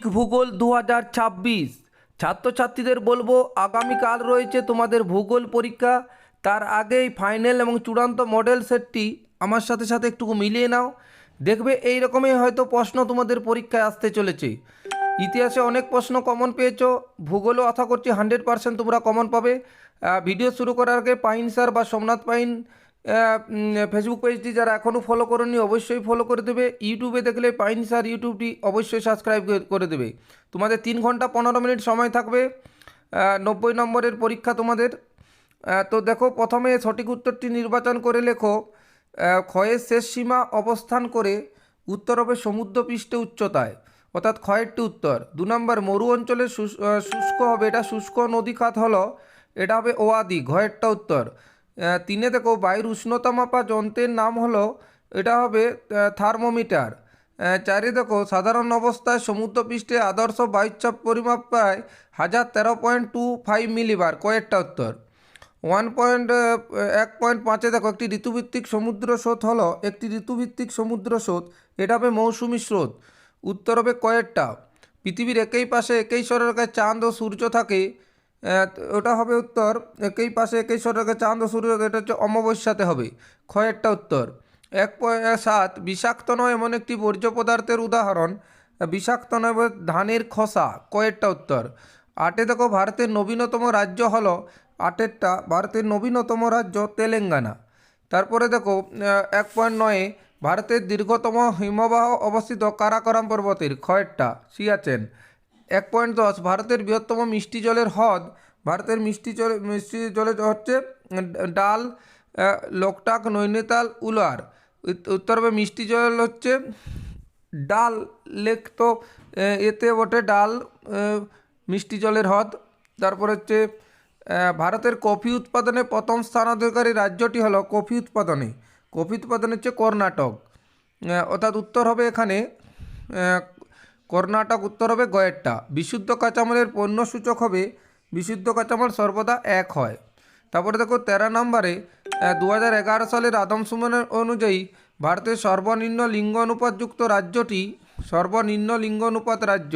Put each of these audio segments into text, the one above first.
ভূগোল 2026 ছাত্রছাত্রীদের বলবো আগামীকাল রয়েছে তোমাদের ভূগোল পরীক্ষা। তার আগেই ফাইনাল এবং চূড়ান্ত মডেল সেটটি আমার সাথে সাথে একটু মিলিয়ে নাও, দেখবে এই রকমই হয়তো প্রশ্ন তোমাদের পরীক্ষায় আসতে চলেছে। ইতিহাসে অনেক প্রশ্ন কমন পেয়েছো, ভূগোলও আশা করছি 100% তোমরা কমন পাবে। ভিডিও শুরু করার আগে পাইন স্যার বা সোমনাথ পাইন ফেসবুক পেজটি যারা এখনও ফলো করোনি অবশ্যই ফলো করে দেবে। ইউটিউবে দেখলে পাইন স্যার ইউটিউবটি অবশ্যই সাবস্ক্রাইব করে দেবে। তোমাদের 3 ঘন্টা 15 মিনিট সময় থাকবে, 90 নম্বরের পরীক্ষা তোমাদের। তো দেখো, প্রথমে সঠিক উত্তরটি নির্বাচন করে লেখো। ক্ষয়ের শেষ সীমা অবস্থান করে উত্তর হবে সমুদ্রপৃষ্ঠে উচ্চতায়, অর্থাৎ ক্ষয়েরটি উত্তর। 2 নম্বর, মরু অঞ্চলে শুষ্ক হবে, এটা শুষ্ক নদী খাত হলো, এটা হবে ওয়াদি, ঘয়েরটা উত্তর। 3-এ দেখো, বায়ুর উষ্ণতা মাপা যন্ত্রের নাম হলো, এটা হবে থার্মোমিটার। 4-এ দেখো, সাধারণ অবস্থায় সমুদ্রপৃষ্ঠে আদর্শ বায়ুচাপ পরিমাপ প্রায় 1013.25 মিলিবার, কয়েকটা উত্তর। 1.5-এ দেখো, একটি ঋতুভিত্তিক সমুদ্র স্রোত হলো, একটি ঋতুভিত্তিক সমুদ্র স্রোত, এটা হবে মৌসুমি স্রোত, উত্তর হবে কয়েকটা। পৃথিবীর একই পাশে একই সরলরেখায় চাঁদ ও সূর্য থাকে, ওটা হবে উত্তর। একই পাশে একই সরলরেখায় চাঁদ ও সূর্য, এটা হচ্ছে অমাবস্যাতে হবে, ক্ষয়েরটা উত্তর। 1.7, বিষাক্ত নয় এমন একটি বর্জ্য পদার্থের উদাহরণ, বিষাক্ত নয় ধানের খোসা, কয়েকটা উত্তর। 8-এ দেখো, ভারতের নবীনতম রাজ্য হলো, 8-এরটা, ভারতের নবীনতম রাজ্য তেলেঙ্গানা। তারপরে দেখো 1.9, ভারতের দীর্ঘতম হিমবাহ অবস্থিত কারাকোরাম পর্বতের, ক্ষয়েরটা, সিয়াচেন। 1.10, ভারতের বৃহত্তম মিষ্টি জলের হ্রদ, ভারতের মিষ্টি জলের হচ্ছে ডাল, লোকটাক, নৈনিতাল, উলার, উত্তর হবে মিষ্টি জল হচ্ছে ডাল লেক, তো এতে বটে ডাল মিষ্টি জলের হ্রদ। তারপর হচ্ছে ভারতের কফি উৎপাদনে প্রথম স্থানাধিকারী রাজ্যটি হলো, কফি উৎপাদনে হচ্ছে কর্ণাটক, অর্থাৎ উত্তর হবে এখানে কর্ণাটক, উত্তর হবে গয়েরটা। বিশুদ্ধ কাঁচামালের পণ্য সূচক হবে, বিশুদ্ধ কাঁচামাল সর্বদা 1 হয়। তারপরে দেখো 13 নম্বরে, 2011 সালের আদমশুমারি অনুযায়ী ভারতের সর্বনিম্ন লিঙ্গ অনুপাতযুক্ত রাজ্যটি, সর্বনিম্ন লিঙ্গ অনুপাত রাজ্য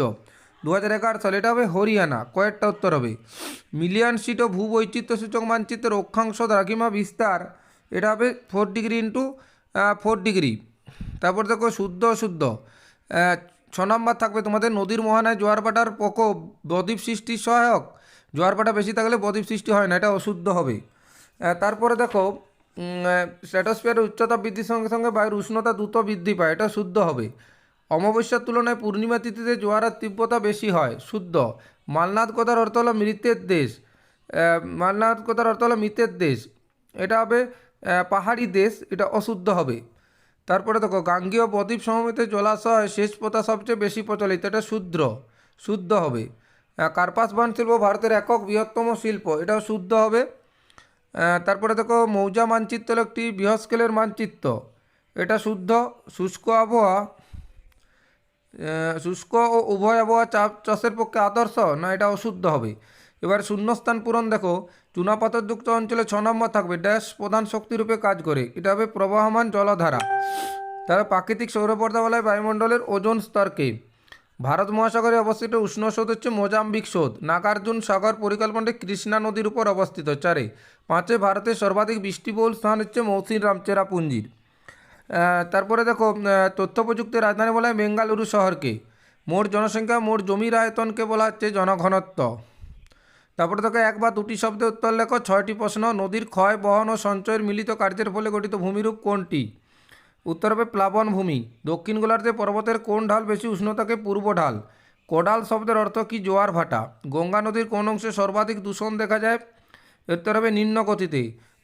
2011 সালে, এটা হবে হরিয়ানা, কয়েকটা উত্তর হবে। মিলিয়ন সিট ও ভূবৈচিত্র্য সূচক মানচিত্রের অক্ষাংশ দ্রাঘিমা বিস্তার, এটা হবে 4 ডিগ্রি ইন্টু 4 ডিগ্রি। তারপর দেখো শুদ্ধ অশুদ্ধ, 6 নম্বর থাকবে তোমাদের, নদীর মোহনায় জোয়ার ভাটার প্রকোপ বদ্বীপ সৃষ্টির সহায়ক, জোয়ার ভাটা বেশি থাকলে বদ্বীপ সৃষ্টি হয় না, এটা অশুদ্ধ হবে। তারপরে দেখো স্ট্র্যাটোস্ফিয়ারের উচ্চতা বৃদ্ধির সঙ্গে সঙ্গে বায়ুর উষ্ণতা দ্রুত বৃদ্ধি পায়, এটা শুদ্ধ হবে। অমাবস্যার তুলনায় পূর্ণিমা তিথিতে জোয়ারের তীব্রতা বেশি হয়, শুদ্ধ। মালনাদ কথার অর্থ হলো মৃতের দেশ, মালনাদ কথার অর্থ হলো মৃতের দেশ, এটা হবে পাহাড়ি দেশ, এটা অশুদ্ধ হবে। তারপরে দেখো, গাঙ্গেয় বদ্বীপ সমভূমিতে জলাশয় সেচ প্রথা সবচেয়ে বেশি প্রচলিত, এটা শুদ্ধ হবে। কার্পাস বন শিল্প ভারতের একক বৃহত্তম শিল্প, এটাও শুদ্ধ হবে। তারপরে দেখো, মৌজা মানচিত্র হলো একটি বৃহৎ স্কেলের মানচিত্র, এটা শুদ্ধ। শুষ্ক আবহাওয়া, শুষ্ক ও উভয় আবহাওয়া চাষের পক্ষে আদর্শ, না, এটা অশুদ্ধ হবে। এবার শূন্যস্থান পূরণ দেখো, চুনাপাথরযুক্ত অঞ্চলে 6 নম্বর থাকবে, ড্যাশ প্রধান শক্তিরূপে কাজ করে, এটা হবে প্রবাহমান জলধারা। তারা প্রাকৃতিক সৌরপর্দা বলা হয় বায়ুমণ্ডলের ওজোন স্তরকে। ভারত মহাসাগরে অবস্থিত উষ্ণ স্রোত হচ্ছে মোজাম্বিক স্রোত। নাগার্জুন সাগর পরিকল্পনাটি কৃষ্ণা নদীর উপর অবস্থিত, 4-এ। 5-এ, ভারতের সর্বাধিক বৃষ্টিবহুল স্থান হচ্ছে মৌসিনরাম চেরাপুঞ্জির। তারপরে দেখো, তথ্য প্রযুক্তির রাজধানী বলা হয় বেঙ্গালুরু শহরকে। মোট জনসংখ্যা, মোট জমির আয়তনকে বলা হচ্ছে জনঘনত্ব। তারপরে দেখো, 1 বা 2টি শব্দে উত্তর লেখো, 6টি প্রশ্ন। নদীর ক্ষয়, বহন ও সঞ্চয়ের মিলিত কার্যের ফলে গঠিত ভূমিরূপ কোনটি? উত্তর হবে প্লাবন ভূমি। দক্ষিণ গোলার্ধে পর্বতের কোন ঢাল বেশি উষ্ণ থাকে? পূর্ব ঢাল। কোডাল শব্দের অর্থ কি? জোয়ার ভাটা। গঙ্গা নদীর কোন অংশে সর্বাধিক দূষণ দেখা যায়? উত্তর হবে নিম্ন গতিতে।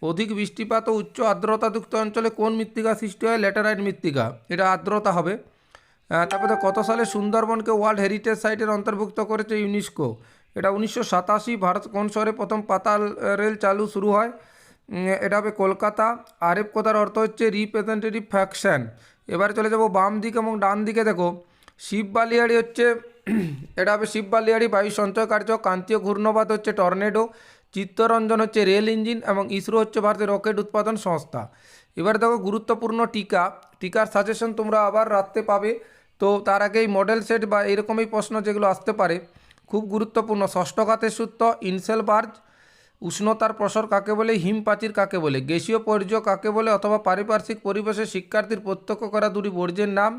অধিক বৃষ্টিপাত ও উচ্চ আর্দ্রতাযুক্ত অঞ্চলে কোন মৃত্তিকা সৃষ্টি হয়? ল্যাটেরাইট মৃত্তিকা, এটা আর্দ্রতা হবে। তারপরে কত সালে সুন্দরবনকে ওয়ার্ল্ড হেরিটেজ সাইটের অন্তর্ভুক্ত করেছে ইউনেস্কো? এটা 1987। ভারত কোন শহরে প্রথম পাতাল রেল চালু শুরু হয়? এটা হবে কলকাতা। আরএফ কথার অর্থ হচ্ছে রিপ্রেজেন্টেটিভ ফ্যাকশন। এবার চলে যাব বাম দিকে এবং ডান দিকে। দেখো, শিব বালিয়াড়ি হচ্ছে এটা হবে শিব বালিয়াড়ি বায়ু সঞ্চয় কার্য। ক্রান্তীয় ঘূর্ণবাদ হচ্ছে টর্নেডো। চিত্তরঞ্জন হচ্ছে রেল ইঞ্জিন এবং ইসরো হচ্ছে ভারতের রকেট উৎপাদন সংস্থা। এবার দেখো গুরুত্বপূর্ণ টিকার সাজেশন তোমরা আবার রাত্রে পাবে। তো তার আগেই মডেল সেট বা এরকমই প্রশ্ন যেগুলো আসতে পারে খুব গুরুত্বপূর্ণ। ষষ্ঠ ঘাতের সূত্র, ইনসেলবার্জ, উষ্ণতার প্রসর কাকে বলে, হিমপ্রাচীর কাকে বলে, গ্যাসীয় পর্যায় কাকে বলে অথবা পারিপার্শ্বিক পরিবেশে শিক্ষার্থীর প্রত্যক্ষ করা দুটি বর্জ্যের নাম,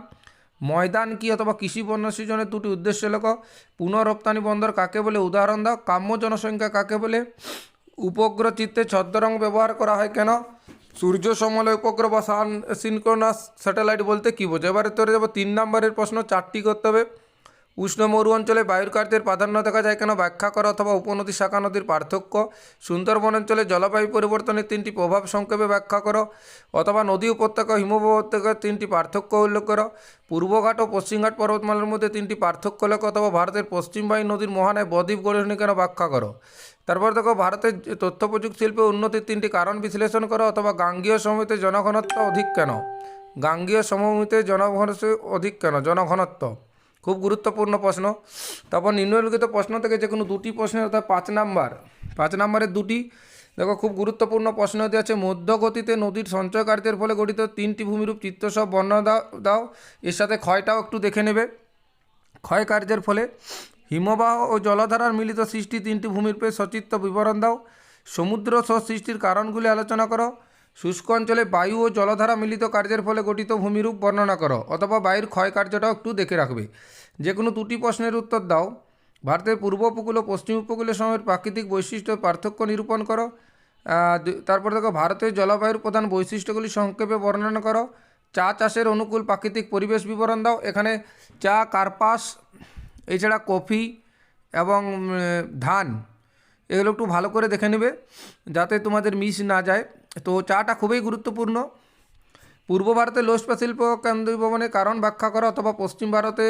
ময়দান কি অথবা কৃষি পণ্য সৃজনের দুটি উদ্দেশ্য লেখো, পুনঃরপ্তানি বন্দর কাকে বলে উদাহরণ দাও, কাম্য জনসংখ্যা কাকে বলে, উপগ্রহ চিত্রে ছদ্মরং ব্যবহার করা হয় কেন, সূর্য সমলে উপগ্রহ বা সিনক্রোনাস স্যাটেলাইট বলতে কী বোঝে। এবারে তোরে যাবো 3 নম্বরের প্রশ্ন, 4টি করতে হবে। উষ্ণ মরু অঞ্চলে বায়ুর কার্যের প্রাধান্য দেখা যায় কেন, ব্যাখ্যা করা অথবা উপনদী শাখা নদীর পার্থক্য, সুন্দরবন অঞ্চলে জলবায়ু পরিবর্তনের 3টি প্রভাব সংক্ষেপে ব্যাখ্যা করো, অথবা নদী উপত্যকা হিমবাহ উপত্যকার 3টি পার্থক্য উল্লেখ করো, পূর্বঘাট ও পশ্চিমঘাট পর্বতমালার মধ্যে 3টি পার্থক্য লেখো, অথবা ভারতের পশ্চিমবাহী নদীর মোহনায় বদ্বীপ গড়ে ওঠেনি কেন ব্যাখ্যা করো। তারপর দেখো ভারতের তথ্য প্রযুক্তি শিল্পে উন্নতির 3টি কারণ বিশ্লেষণ করো, অথবা গাঙ্গীয় সমভূমিতে জনঘনত্ব অধিক কেন, গাঙ্গীয় সমভূমিতে জনঘনত্ব অধিক কেন, জনঘনত্ব খুব গুরুত্বপূর্ণ প্রশ্ন। তারপর নিম্নলিখিত প্রশ্ন থেকে যে কোনো দুটি প্রশ্নের অর্থাৎ 5 নম্বরের দুটি দেখো খুব গুরুত্বপূর্ণ প্রশ্ন দেওয়া আছে। মধ্যগতিতে নদীর সঞ্চয় কার্যের ফলে গঠিত 3টি ভূমিরূপ চিত্রসহ বর্ণনা দাও। এর সাথে ক্ষয়টাও একটু দেখে নেবে। ক্ষয় কার্যের ফলে হিমবাহ ও জলধারার মিলিত সৃষ্টি 3টি ভূমিরূপের সচিত্র বিবরণ দাও। সমুদ্র স্রোত সৃষ্টির কারণগুলি আলোচনা করো। শুষ্ক অঞ্চলে বায়ু ও জলধারা মিলিত কার্যের ফলে গঠিত ভূমিরূপ বর্ণনা করো, অথবা বায়ুর ক্ষয় কার্যটাও একটু দেখে রাখবে। যে কোনো দুটি প্রশ্নের উত্তর দাও। ভারতের পূর্ব উপকূল ও পশ্চিম উপকূলের সময়ের প্রাকৃতিক বৈশিষ্ট্য পার্থক্য নিরূপণ করো। তারপর দেখো ভারতের জলবায়ুর প্রধান বৈশিষ্ট্যগুলি সংক্ষেপে বর্ণনা করো। চা চাষের অনুকূল প্রাকৃতিক পরিবেশ বিবরণ দাও। এখানে চা, কার্পাস, এছাড়া কফি এবং ধান এগুলো একটু ভালো করে দেখে নেবে যাতে তোমাদের মিস না যায়। তো চাটা খুবই গুরুত্বপূর্ণ। পূর্ব ভারতে লৌহ ইস্পাত শিল্প কেন্দ্রীভবনের কারণ ব্যাখ্যা করা, অথবা পশ্চিম ভারতে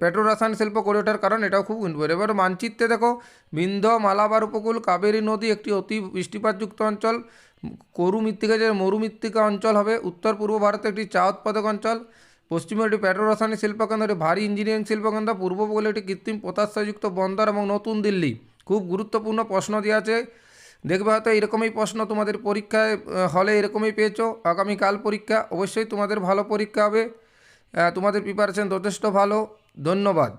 পেট্রোরাসায়ন শিল্প গড়ে ওঠার কারণ, এটাও খুব গুরুত্বপূর্ণ। এবার মানচিত্রে দেখো বিন্ধ্য মালাবার উপকূল, কাবেরী নদী একটি অতি বৃষ্টিপাতযুক্ত অঞ্চল, করু মৃত্তিকা যে মরুমৃত্তিকা অঞ্চল হবে। উত্তর পূর্ব ভারতে একটি চা উৎপাদক অঞ্চল, পশ্চিমে একটি পেট্রোরাসায়নিক শিল্পকেন্দ্র, একটি ভারী ইঞ্জিনিয়ারিং শিল্পকেন্দ্র, পূর্ব উপকূলে একটি কৃত্রিম পোতাশ্রয়যুক্ত বন্দর এবং নতুন দিল্লি। খুব গুরুত্বপূর্ণ প্রশ্ন দেওয়া আছে, দেখবে হয়তো এরকমই প্রশ্ন তোমাদের পরীক্ষায় হলে এরকমই পেয়েছো। আগামীকাল পরীক্ষা, অবশ্যই তোমাদের ভালো পরীক্ষা হবে। তোমাদের প্রিপারেশন যথেষ্ট ভালো। ধন্যবাদ।